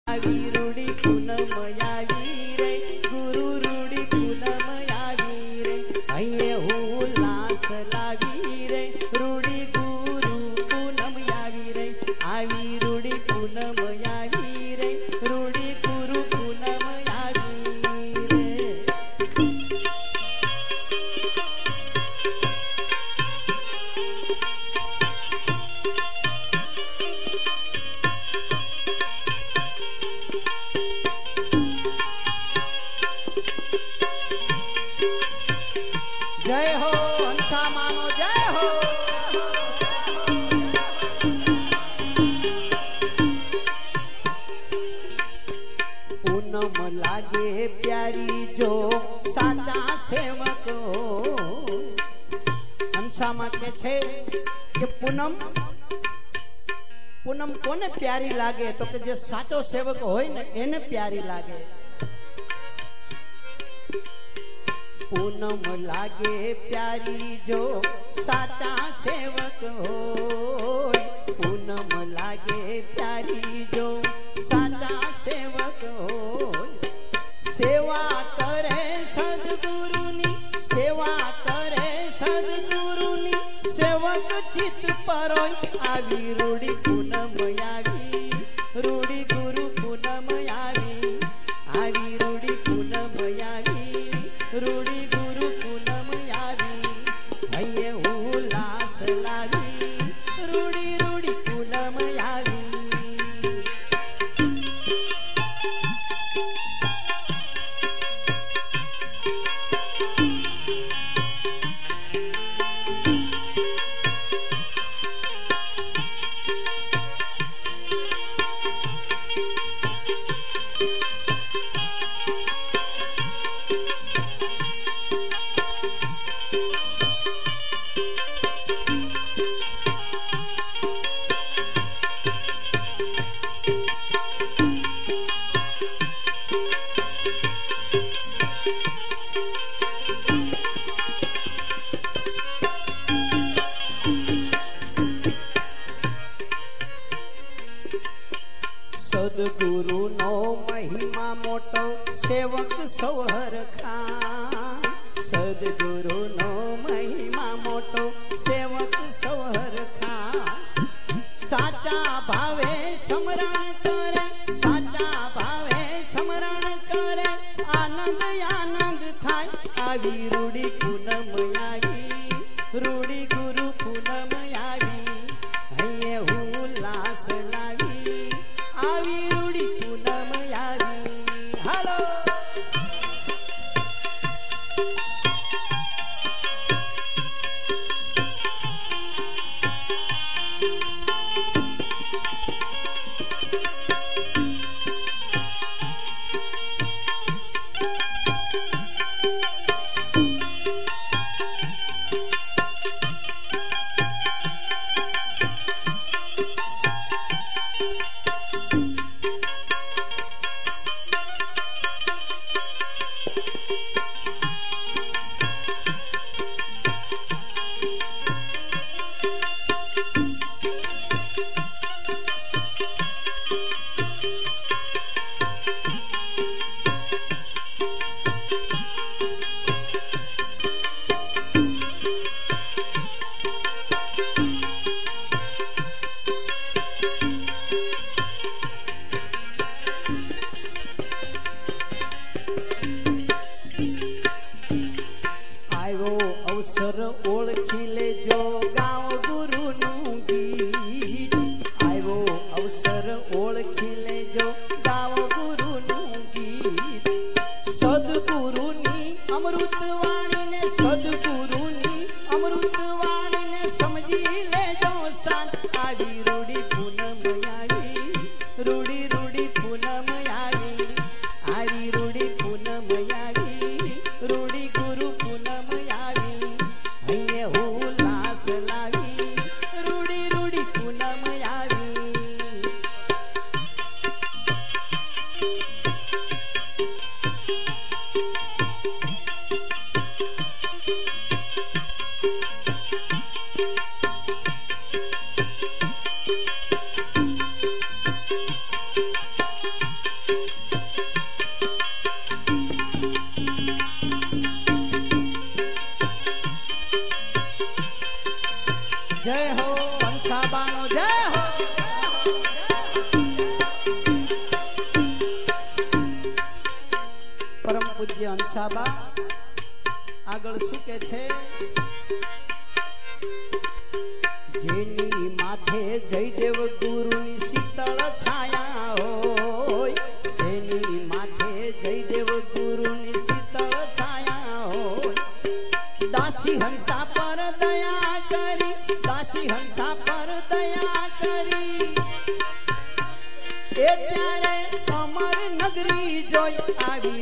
આવી રૂડી પૂનમ આવી રે ગુરુ રૂડી પૂનમ આવી રે અહીંયા ઉલ્લાસ લાવી રે રૂડી ગુરુ પૂનમ આવી રે આવી રૂડી પૂનમ આવી રે રૂડી ગુરુ પૂનમ આવી રે जय हो हंसा मानो जय हो पूनम लागे प्यारी जो साचा सेवक हो हंसा के छे कि पूनम पूनम कोने प्यारी लागे तो कि जे साचो सेवक होय ने एने प्यारी लागे पूनम लागे प्यारी जो साचा सेवक हो पूनम लागे प्यारी जो साचा सेवक हो सेवा करे सद्गुरुनी सेवा करे सद्गुरुनी सेवक चित परोय आवी रूडी पूनम आवी रूडी गुरु पूनम आवी आवी रूडी पूनम आवी रूडी गुरु पूनम आवी हये उल्लास लावी रूडी रूडी पूनम आवी सद्गुरु नो महिमा मोटो सेवक सौहर खान सद्गुरु नो महिमा मोटो सेवक सौहर खान साचा भावे समरण करे साचा भावे समरण करे आनंद आनंद थाय आवी रूडी पूनम आवी रूडी गुरु पूनम आवी हये उल्लास लावी आवी रूडी पूनम आवी हेलो परम पूज्य हंसाबा आगळ શું કે છે જેની માથે જયદેવ ગુરુની શીતળ છાયા હોય જેની માથે જયદેવ ગુરુની શીતળ છાયા હોય દાસી હંસા પર દયા કરી દાસી હંસા પર દયા કરી એ ત્યારે અમર નગરી જોઈ આવી